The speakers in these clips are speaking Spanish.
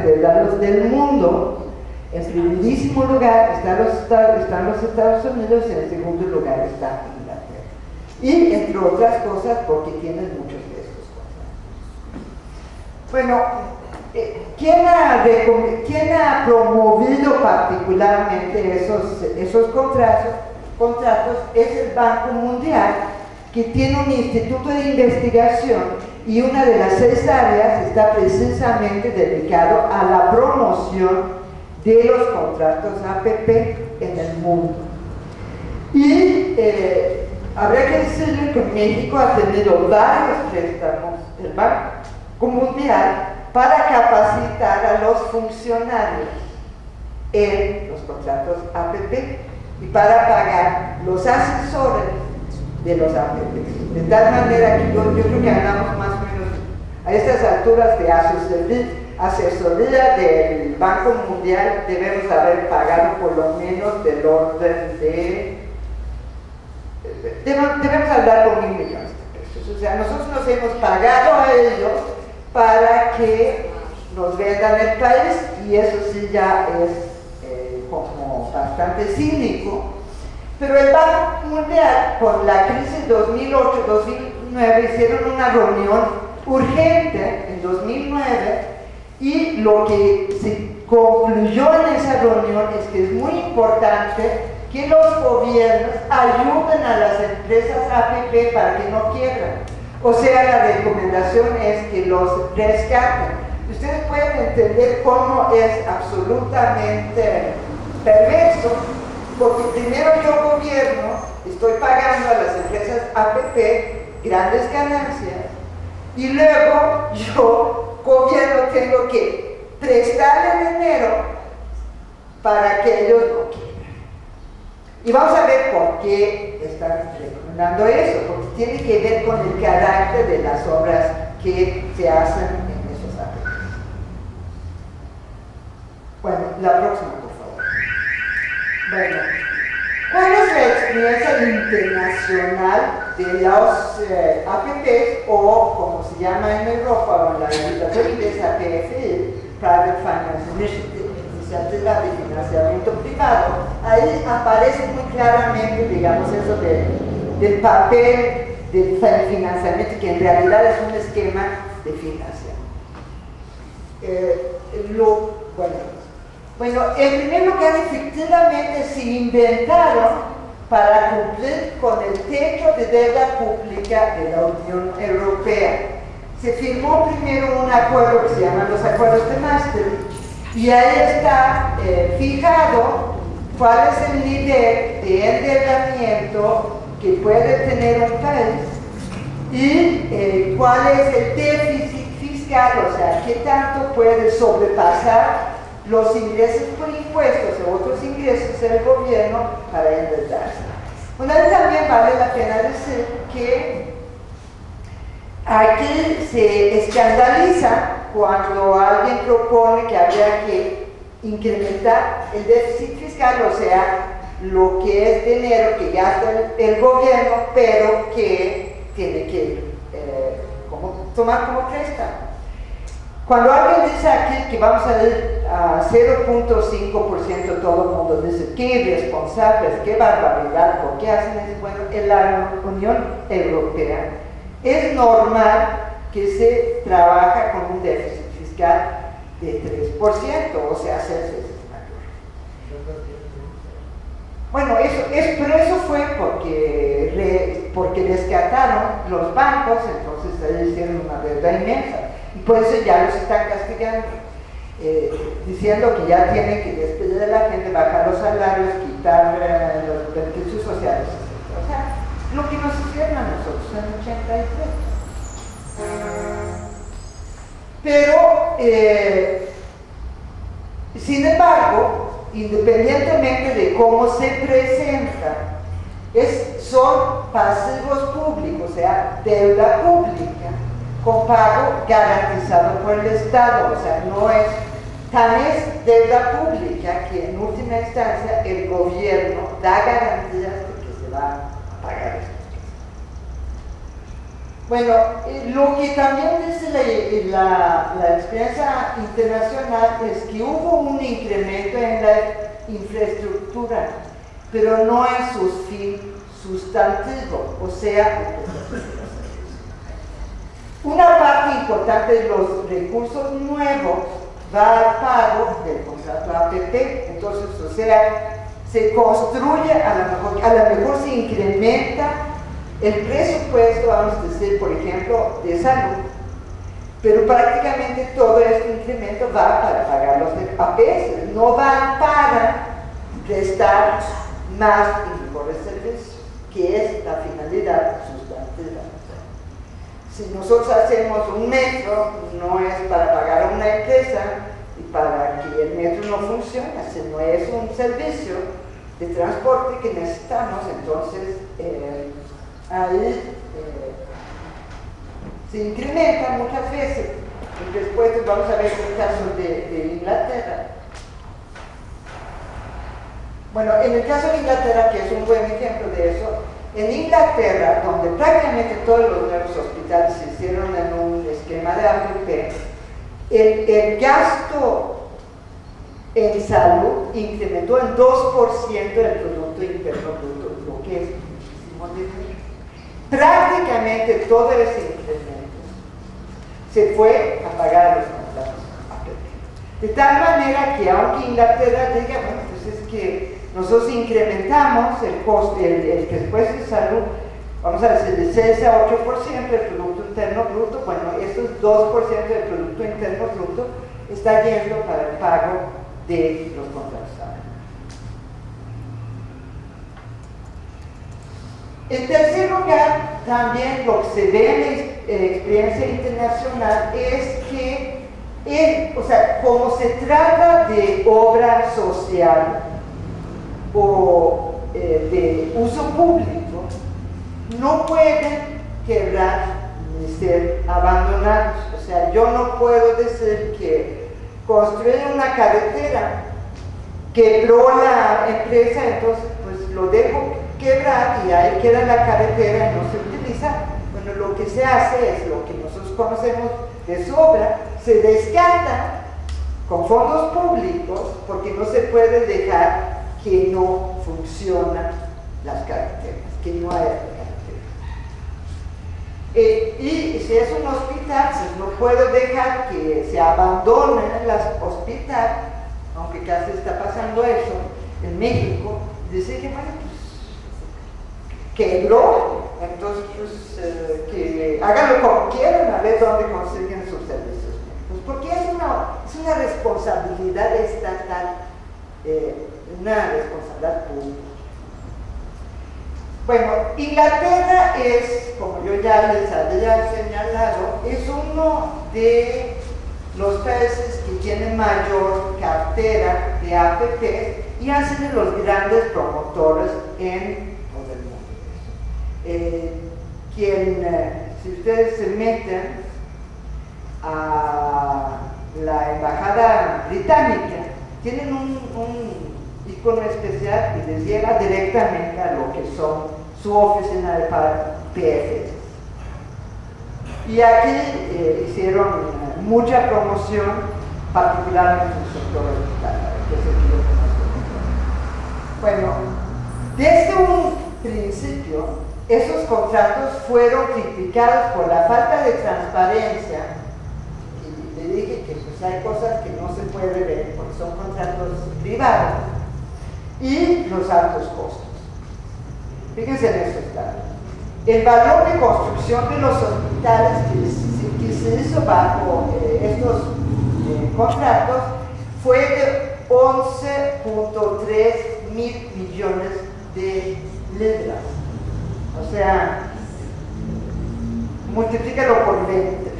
deudas del mundo. En primerísimo lugar están los Estados Unidos, en segundo lugar está Inglaterra. Y entre otras cosas porque tienen muchos de estos contratos. Bueno, ¿quién ha promovido particularmente esos contratos? Es el Banco Mundial, que tiene un instituto de investigación y una de las 6 áreas está precisamente dedicado a la promoción de los contratos APP en el mundo. Y habría que decirle que México ha tenido varios préstamos del Banco Mundial para capacitar a los funcionarios en los contratos APP y para pagar los asesores de los APP. De tal manera que yo creo que ganamos más o menos a estas alturas de asesoría del Banco Mundial, debemos haber pagado por lo menos del orden de... Debemos hablar con 1.000 millones de pesos. O sea, nosotros nos hemos pagado a ellos para que nos vendan el país, y eso sí ya es como bastante cínico. Pero el Banco Mundial, con la crisis 2008-2009, hicieron una reunión urgente en 2009, y lo que se concluyó en esa reunión es que es muy importante que los gobiernos ayuden a las empresas APP para que no quiebran. O sea, la recomendación es que los rescaten. Ustedes pueden entender cómo es absolutamente perverso, porque primero yo gobierno, estoy pagando a las empresas APP grandes ganancias, y luego yo gobierno tengo que prestarle dinero para que ellos no quiebran. Y vamos a ver por qué están recomendando eso, porque tiene que ver con el carácter de las obras que se hacen en esos APPs. Bueno, la próxima, por favor. Bueno, ¿cuál es la experiencia internacional de los APPs, o como se llama en Europa o en la legislación inglesa, PFI, Private Finance Initiative, iniciativa de financiamiento privado? Ahí aparece muy claramente, digamos, eso del papel del financiamiento, que en realidad es un esquema de financiamiento. Bueno, en primer lugar, efectivamente se inventaron para cumplir con el techo de deuda pública de la Unión Europea. Se firmó primero un acuerdo que se llaman los acuerdos de Maastricht, y ahí está fijado cuál es el nivel de endeudamiento que puede tener un país y cuál es el déficit fiscal, o sea, qué tanto puede sobrepasar los ingresos por impuestos o otros ingresos del gobierno para endeudarse. Bueno, también vale la pena decir que aquí se escandaliza cuando alguien propone que habría que incrementar el déficit fiscal, o sea, lo que es dinero que gasta el gobierno, pero que tiene que tomar como préstamo. Cuando alguien dice aquí que vamos a ir a 0.5%, todo el mundo dice, qué irresponsables, qué barbaridad, ¿por qué hacen eso? Bueno, en la Unión Europea es normal que se trabaja con un déficit fiscal de 3%, o sea, 6 veces mayor. Bueno, pero eso fue porque rescataron los bancos, entonces ellos hicieron una deuda inmensa. Y por eso ya los están castigando, diciendo que ya tienen que despedir a la gente, bajar los salarios, quitar los beneficios sociales, etc. O sea, lo que nos hicieron a nosotros en 83. Pero, sin embargo, independientemente de cómo se presentan, son pasivos públicos, o sea, deuda pública, con pago garantizado por el Estado. O sea, no es deuda pública que en última instancia el gobierno da garantías de que se va a pagar esto. Bueno, lo que también dice la experiencia internacional es que hubo un incremento en la infraestructura, pero no en su fin sustantivo, o sea, una parte importante de los recursos nuevos va al pago del contrato APP, entonces, o sea, se construye, a lo mejor se incrementa el presupuesto, vamos a decir, por ejemplo, de salud, pero prácticamente todo este incremento va para pagar los APS, no va para prestar más y mejores servicios, que es la finalidad sustantiva. Si nosotros hacemos un metro, no es para pagar a una empresa y para que el metro no funcione, sino es un servicio de transporte que necesitamos, entonces ahí se incrementa muchas veces. Y después vamos a ver el caso de Inglaterra. Bueno, en el caso de Inglaterra, que es un buen ejemplo de eso, en Inglaterra, donde prácticamente todos los nuevos hospitales se hicieron en un esquema de APP, el gasto en salud incrementó en 2% del Producto Interno Bruto, lo que es muchísimo dinero. Prácticamente todo ese incremento se fue a pagar los contratos APP. De tal manera que aunque Inglaterra diga, bueno, pues es que nosotros incrementamos el costo, el presupuesto de salud, vamos a decir, de 6 a 8% del Producto Interno Bruto, bueno, esos 2% del Producto Interno Bruto está yendo para el pago de los contratos. En tercer lugar, también lo que se ve en la experiencia internacional es que, o sea, como se trata de obra social o de uso público, no pueden quebrar ni ser abandonados. O sea, yo no puedo decir que construir una carretera, quebró la empresa, entonces pues lo dejo quebrar y ahí queda la carretera y no se utiliza. Bueno, lo que se hace es lo que nosotros conocemos de sobra, se descarta con fondos públicos porque no se puede dejar que no funcionan las carreteras, que no hay carreteras. Y si es un hospital, pues no puedo dejar que se abandonen los hospitales, aunque casi está pasando eso en México, decir que bueno, pues, quebró, entonces pues, que háganlo como quieran, a ver dónde consiguen sus servicios. Pues porque es una responsabilidad estatal, una responsabilidad pública. Bueno, Inglaterra es, como yo ya les había señalado, es uno de los países que tienen mayor cartera de APP y han sido los grandes promotores en todo el mundo. Si ustedes se meten a la embajada británica, tienen un icono especial y les llega directamente a lo que son su oficina de PF. Y aquí hicieron mucha promoción, particularmente en el sector hospitalario, que es el que yo conozco. Bueno, desde un principio, esos contratos fueron criticados por la falta de transparencia. Y le dije que pues, hay cosas que no se puede ver porque son contratos privados y los altos costos. Fíjense en estos datos. El valor de construcción de los hospitales que se hizo bajo estos contratos fue de 11.3 mil millones de libras. O sea, multiplícalo por 20.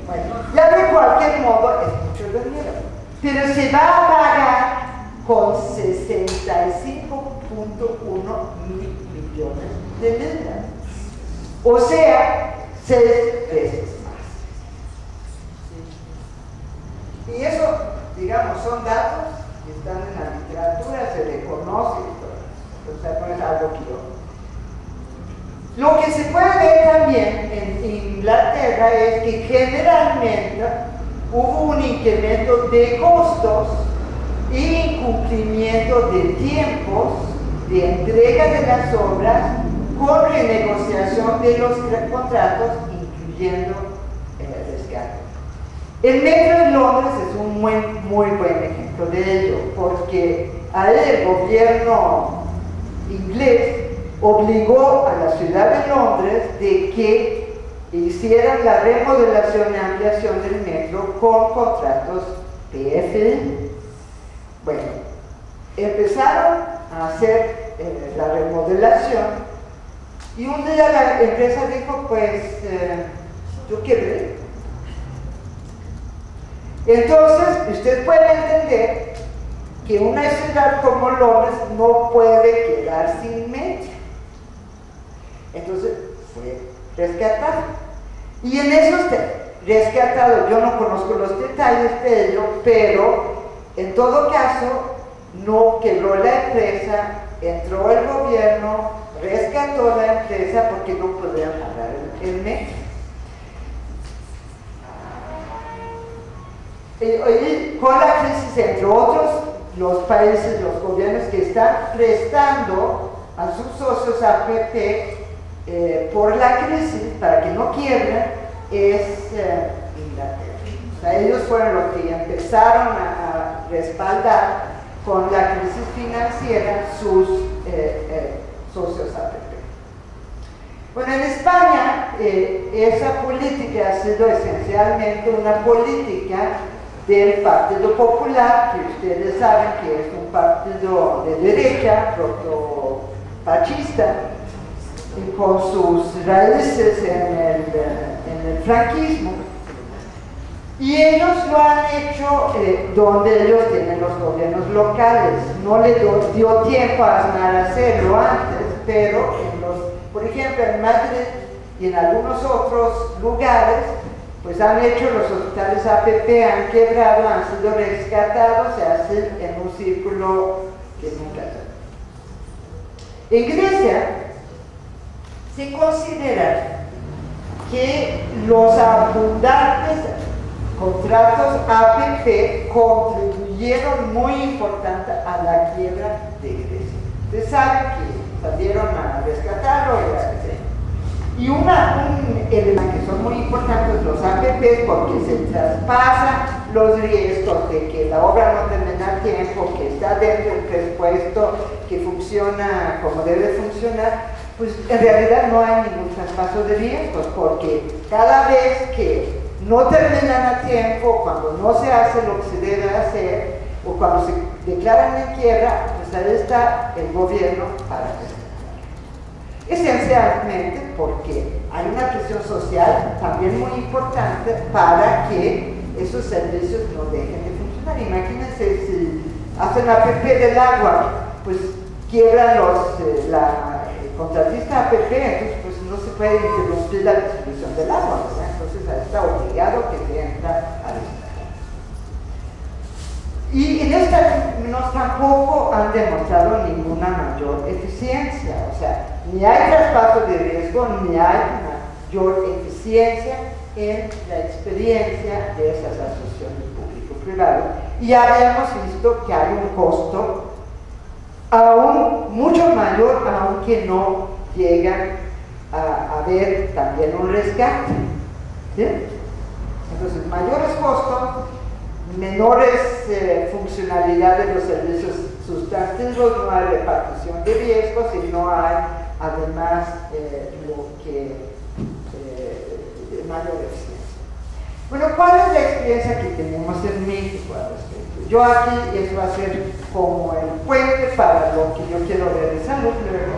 Bueno, ya de cualquier modo es mucho dinero, pero se va a pagar con 65.1 mil millones de libras, o sea, 6 veces más. ¿Sí? Y eso, digamos, son datos que están en la literatura, se reconoce y todo. O sea, no es algo que yo Lo que se puede ver también en Inglaterra es que generalmente hubo un incremento de costos e incumplimiento de tiempos de entrega de las obras con renegociación de los contratos, incluyendo el rescate. El metro de Londres es un muy buen ejemplo de ello, porque ahí el gobierno inglés obligó a la ciudad de Londres de que hicieran la remodelación y ampliación del metro con contratos PFI. Bueno, empezaron a hacer la remodelación y un día la empresa dijo, pues, yo quebré. Entonces, usted puede entender que una ciudad como Londres no puede quedar sin metro. Entonces, fue rescatado. Y en esos rescatados, yo no conozco los detalles de ello, pero en todo caso, no quebró la empresa, entró el gobierno, rescató la empresa porque no podían pagar el metro. Y con la crisis, entre otros, los países, los gobiernos que están prestando a sus socios APP por la crisis, para que no quiebren, es Inglaterra. O sea, ellos fueron los que empezaron a respaldar con la crisis financiera sus socios APP. Bueno, en España esa política ha sido esencialmente una política del Partido Popular, que ustedes saben que es un partido de derecha, protopachista, con sus raíces en el franquismo, y ellos lo han hecho donde ellos tienen los gobiernos locales. No le dio tiempo a Aznar a hacerlo antes, pero por ejemplo en Madrid y en algunos otros lugares, pues han hecho los hospitales APP, han quebrado, han sido rescatados, se hacen en un círculo que nunca se. En Grecia se considera que los abundantes contratos APP contribuyeron muy importante a la quiebra de Grecia. Ustedes saben que salieron a rescatarlo y un elemento que son muy importantes los APP, porque se traspasan los riesgos de que la obra no termina a tiempo, que está dentro del presupuesto, que funciona como debe funcionar. Pues en realidad no hay ningún traspaso de riesgos, porque cada vez que no terminan a tiempo, cuando no se hace lo que se debe hacer, o cuando se declaran en quiebra, pues ahí está el gobierno para rescatar. Esencialmente porque hay una presión social también muy importante para que esos servicios no dejen de funcionar. Imagínense si hacen APP del agua, pues quiebran la contratista APP, entonces pues no se puede interrumpir la distribución del agua, ¿verdad? Entonces ahí está obligado que se entra a rescatar. Y en estos términos tampoco han demostrado ninguna mayor eficiencia, o sea, ni hay traspaso de riesgo, ni hay mayor eficiencia en la experiencia de esas asociaciones público-privadas. Y habíamos visto que hay un costo aún mucho mayor, aunque no llegan a haber también un rescate. ¿Sí? Entonces, mayores costos, menores funcionalidad de los servicios sustantivos, no hay repartición de riesgos y no hay además lo que mayor eficiencia. Bueno, ¿cuál es la experiencia que tenemos en México al respecto? Yo aquí, eso va a ser como el puente para lo que yo quiero ver de salud luego,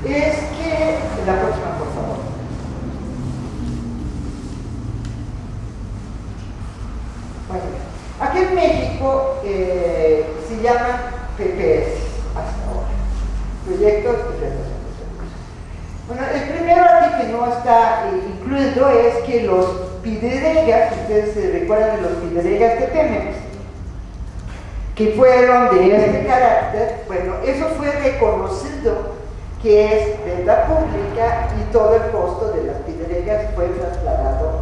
es que, la próxima por favor. Bueno, aquí en México se llaman PPS hasta ahora, Proyectos de Prestación de Servicios. Bueno, el primero aquí que no está incluido es que los PIDEREGAS, ustedes se recuerdan de los PIDEREGAS de Pemex, que fueron de este carácter, bueno, eso fue reconocido que es deuda pública, y todo el costo de las pedregas fue trasladado